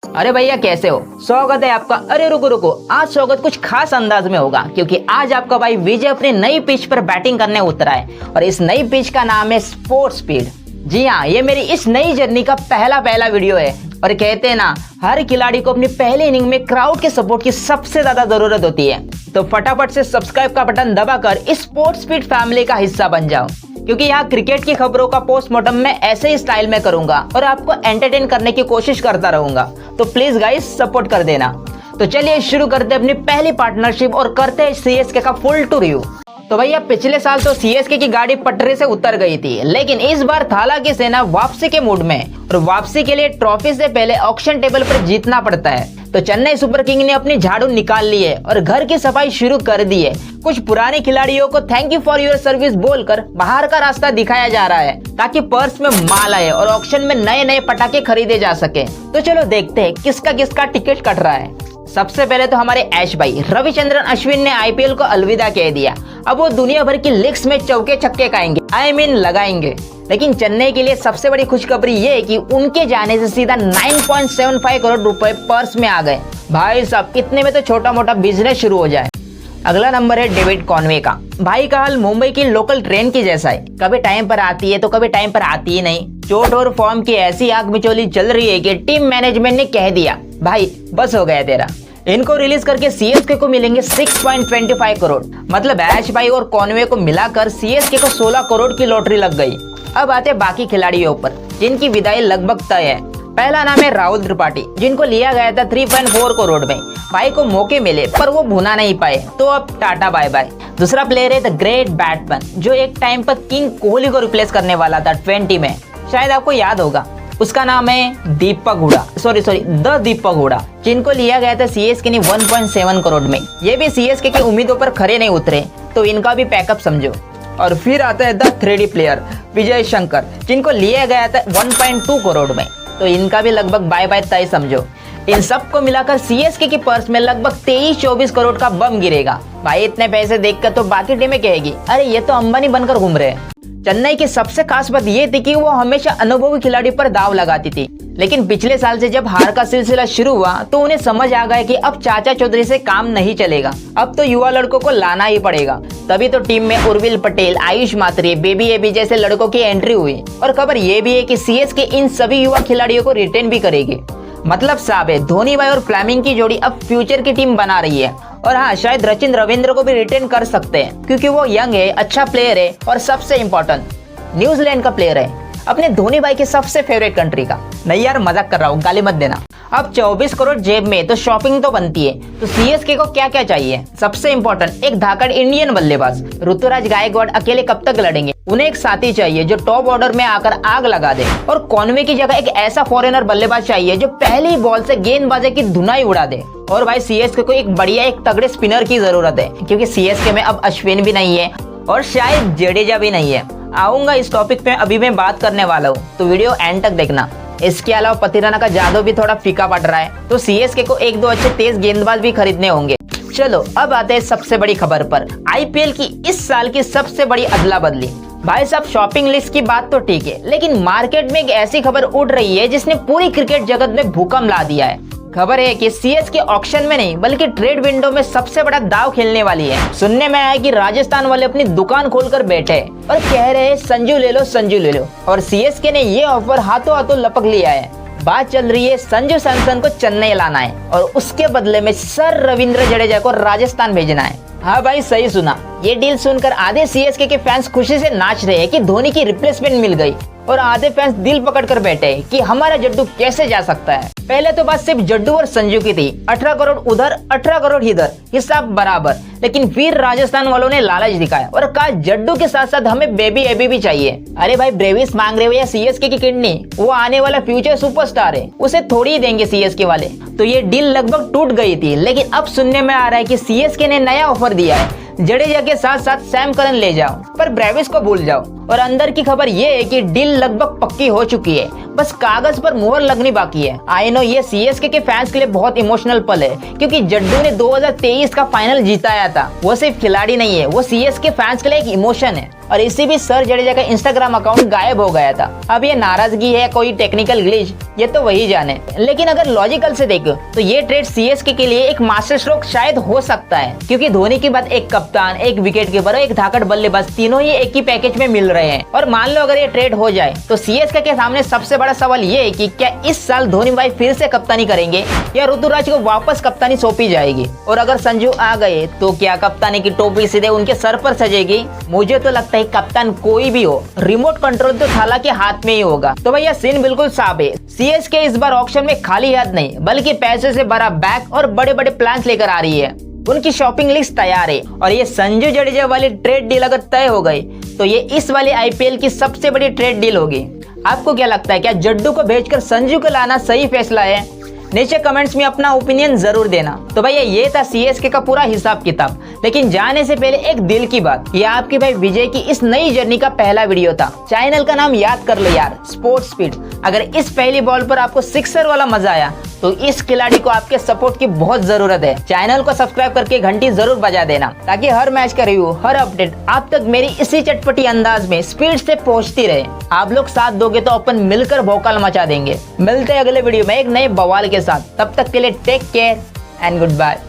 अरे भैया कैसे हो? स्वागत है आपका। अरे रुको रुको, आज स्वागत कुछ खास अंदाज में होगा क्योंकि आज आपका भाई विजय अपनी नई पिच पर बैटिंग करने उतरा है और इस नई पिच का नाम है स्पोर्ट स्पीड। जी हाँ, ये मेरी इस नई जर्नी का पहला वीडियो है और कहते हैं ना, हर खिलाड़ी को अपनी पहली इनिंग में क्राउड के सपोर्ट की सबसे ज्यादा जरूरत होती है। तो फटाफट से सब्सक्राइब का बटन दबाकर इस स्पोर्ट स्पीड फैमिली का हिस्सा बन जाओ, क्योंकि यहाँ क्रिकेट की खबरों का पोस्टमार्टम मैं ऐसे ही स्टाइल में करूंगा और आपको एंटरटेन करने की कोशिश करता रहूंगा। तो प्लीज गाइस सपोर्ट कर देना। तो चलिए शुरू करते हैं अपनी पहली पार्टनरशिप और करते हैं सीएसके का फुल टू रिव्यू। तो भैया पिछले साल तो सीएसके की गाड़ी पटरी से उतर गई थी, लेकिन इस बार थाला की सेना वापसी के मूड में और वापसी के लिए ट्रॉफी से पहले ऑक्शन टेबल पर जीतना पड़ता है। तो चेन्नई सुपर किंग ने अपनी झाड़ू निकाल ली है और घर की सफाई शुरू कर दी है। कुछ पुराने खिलाड़ियों को thank you for your service बोलकर बाहर का रास्ता दिखाया जा रहा है ताकि पर्स में माल आए और ऑक्शन में नए नए पटाखे खरीदे जा सके। तो चलो देखते हैं किसका किसका टिकट कट रहा है। सबसे पहले तो हमारे ऐश भाई रविचंद्रन अश्विन ने आईपीएल को अलविदा कह दिया। अब वो दुनिया भर की लीग्स में चौके छक्के खाएंगे, लगाएंगे। लेकिन चेन्नई के लिए सबसे बड़ी खुशखबरी ये है कि उनके जाने से सीधा 9.75 करोड़ रुपए पर्स में आ गए। भाई साहब, इतने में तो छोटा मोटा बिजनेस शुरू हो जाए। अगला नंबर है डेविड कॉनवे का। भाई का हाल मुंबई की लोकल ट्रेन की जैसा है, कभी टाइम पर आती है तो कभी टाइम पर आती ही नहीं। चोट और फॉर्म की ऐसी आग मिचौली चल रही है कि टीम मैनेजमेंट ने कह दिया भाई बस हो गया तेरा। इनको रिलीज करके सीएसके को मिलेंगे 6.25 करोड़। मतलब ऐश भाई और कॉनवे को मिलाकर सीएसके को 16 करोड़ की लॉटरी लग गई। अब आते बाकी खिलाड़ियों पर जिनकी विदाई लगभग तय है। पहला नाम है राहुल त्रिपाठी, जिनको लिया गया था 3.4 करोड़ में। भाई को मौके मिले पर वो भुना नहीं पाए, तो अब टाटा बाय बाय। दूसरा प्लेयर है द ग्रेट बैट्समैन, जो एक टाइम पर किंग कोहली को रिप्लेस करने वाला था 20 में। शायद आपको याद होगा, उसका नाम है दीपक हुडा, द दीपक हुडा, जिनको लिया गया था सीएसके ने 1.7 करोड़ में। ये भी सीएसके की उम्मीदों पर खरे नहीं उतरे, तो इनका भी पैकअप समझो। और फिर आता है the 3D player Vijay Shankar, जिनको लिया गया था 1.2 करोड़ में, तो इनका भी लगभग बाय बाय तय समझो। इन सबको मिलाकर सीएसके की पर्स में लगभग 23-24 करोड़ का बम गिरेगा। भाई इतने पैसे देखकर तो बाकी टीमें कहेगी अरे ये तो अंबानी बनकर घूम रहे हैं। चेन्नई की सबसे खास बात ये थी कि वो हमेशा अनुभवी खिलाड़ी पर दाव लगाती थी, लेकिन पिछले साल से जब हार का सिलसिला शुरू हुआ तो उन्हें समझ आ गया कि अब चाचा चौधरी से काम नहीं चलेगा, अब तो युवा लड़कों को लाना ही पड़ेगा। तभी तो टीम में उर्विल पटेल, आयुष मात्रे, बेबी एबी जैसे लड़कों की एंट्री हुई। और खबर ये भी है कि सीएसके इन सभी युवा खिलाड़ियों को रिटेन भी करेगी। मतलब साहब है, धोनी भाई और फ्लेमिंग की जोड़ी अब फ्यूचर की टीम बना रही है। और हाँ, शायद रचिन रविंद्र को भी रिटेन कर सकते हैं क्योंकि वो यंग है, अच्छा प्लेयर है और सबसे इम्पोर्टेंट न्यूजीलैंड का प्लेयर है, अपने धोनी भाई के सबसे फेवरेट कंट्री का। नहीं यार, मजाक कर रहा हूँ, गाली मत देना। अब 24 करोड़ जेब में तो शॉपिंग तो बनती है। तो सीएसके को क्या क्या चाहिए? सबसे इम्पोर्टेंट एक धाकड़ इंडियन बल्लेबाज। ऋतुराज गायकवाड़ अकेले कब तक लड़ेंगे? उन्हें एक साथी चाहिए जो टॉप ऑर्डर में आकर आग लगा दे। और कॉनवे की जगह एक ऐसा फॉरेनर बल्लेबाज चाहिए जो पहली बॉल से गेंदबाजी की धुनाई उड़ा दे। और भाई सीएसके को एक बढ़िया एक तगड़े स्पिनर की जरूरत है, क्योंकि सीएसके में अब अश्विन भी नहीं है और शायद जडेजा भी नहीं है। आऊंगा इस टॉपिक पे, अभी मैं बात करने वाला हूँ, तो वीडियो एंड तक देखना। इसके अलावा पतिराना का जादू भी थोड़ा फीका पड़ रहा है, तो सीएसके को 1-2 अच्छे तेज गेंदबाज भी खरीदने होंगे। चलो अब आते हैं सबसे बड़ी खबर पर, आईपीएल की इस साल की सबसे बड़ी अदला बदली। भाई साहब, शॉपिंग लिस्ट की बात तो ठीक है, लेकिन मार्केट में एक ऐसी खबर उड़ रही है जिसने पूरी क्रिकेट जगत में भूकंप ला दिया है। खबर है कि सीएसके ऑक्शन में नहीं बल्कि ट्रेड विंडो में सबसे बड़ा दाव खेलने वाली है। सुनने में आया कि राजस्थान वाले अपनी दुकान खोलकर बैठे और कह रहे हैं संजू ले लो। और सीएसके ने ये ऑफर हाथों हाथों लपक लिया है। बात चल रही है संजू सैमसन को चेन्नई लाना है और उसके बदले में सर रविंद्र जडेजा को राजस्थान भेजना है। हाँ भाई, सही सुना। ये डील सुनकर आधे सीएसके के फैंस खुशी से नाच रहे हैं कि धोनी की रिप्लेसमेंट मिल गई, और आधे फैंस दिल पकड़कर बैठे हैं कि हमारा जड्डू कैसे जा सकता है। पहले तो बात सिर्फ जड्डू और संजू की थी, 18 करोड़ उधर 18 करोड़ इधर, हिसाब बराबर। लेकिन फिर राजस्थान वालों ने लालच दिखाया और कहा जड्डू के साथ साथ हमें बेबी एबी भी चाहिए। अरे भाई, ब्रेविस मांग रहे हो या सीएसके की किडनी? वो आने वाला फ्यूचर सुपरस्टार है, उसे थोड़ी ही देंगे सीएसके वाले। तो ये डील लगभग टूट गई थी, लेकिन अब सुनने में आ रहा है कि सीएसके ने नया ऑफर दिया है, जडेजा के साथ साथ सैम करन ले जाओ पर ब्रेविस को भूल जाओ। और अंदर की खबर ये है कि डील लगभग पक्की हो चुकी है, बस कागज पर मुहर लगनी बाकी है। आई नो ये सीएसके के फैंस के लिए बहुत इमोशनल पल है, क्योंकि जड्डू ने 2023 का फाइनल जीताया था। वो सिर्फ खिलाड़ी नहीं है, वो सीएसके फैंस के लिए एक इमोशन है। और इसी बीच सर जडेजा का इंस्टाग्राम अकाउंट गायब हो गया था। अब ये नाराजगी है, कोई टेक्निकल ग्लिच, ये तो वही जाने। लेकिन अगर लॉजिकल से देखो तो ये ट्रेड सीएसके के लिए एक मास्टर स्ट्रोक शायद हो सकता है, क्योंकि धोनी के बाद एक कप्तान, एक विकेट कीपर और एक धाकड़ बल्लेबाज तीनों ही एक ही पैकेज में मिल रहे हैं। और मान लो अगर ये ट्रेड हो जाए तो सीएसके के सामने सबसे बड़ा सवाल ये है कि क्या इस साल धोनी भाई फिर से कप्तानी करेंगे या ऋतुराज को वापस कप्तानी सौंपी जाएगी। और अगर संजू आ गए तो क्या कप्तानी की टोपी सीधे उनके सर पर सजेगी। मुझे तो लगता है कप्तान कोई भी हो, रिमोट कंट्रोल तो थाला के हाथ में ही होगा। तो भैया सीन बिल्कुल साफ है, सीएसके इस बार ऑक्शन में खाली हाथ नहीं बल्कि पैसे से भरा बैग और बड़े बड़े प्लान्स लेकर आ रही है। उनकी शॉपिंग लिस्ट तैयार है और ये संजू जडेजा वाली ट्रेड डील अगर तय हो गई तो ये इस वाले आईपीएल की सबसे बड़ी ट्रेड डील होगी। आपको क्या लगता है, क्या जड्डू को भेजकर संजू को लाना सही फैसला है? नीचे कमेंट्स में अपना ओपिनियन जरूर देना। तो भैया ये था सीएसके का पूरा हिसाब किताब, लेकिन जाने से पहले एक दिल की बात, ये आपके भाई विजय की इस नई जर्नी का पहला वीडियो था। चैनल का नाम याद कर लो यार, स्पोर्ट्स स्पीड। अगर इस पहली बॉल पर आपको सिक्सर वाला मजा आया तो इस खिलाड़ी को आपके सपोर्ट की बहुत जरूरत है। चैनल को सब्सक्राइब करके घंटी जरूर बजा देना, ताकि हर मैच का रिव्यू, हर अपडेट आप तक मेरी इसी चटपटी अंदाज में स्पीड से पहुंचती रहे। आप लोग साथ दोगे तो अपन मिलकर भौकाल मचा देंगे। मिलते हैं अगले वीडियो में एक नए बवाल के साथ, तब तक के लिए take care and good bye.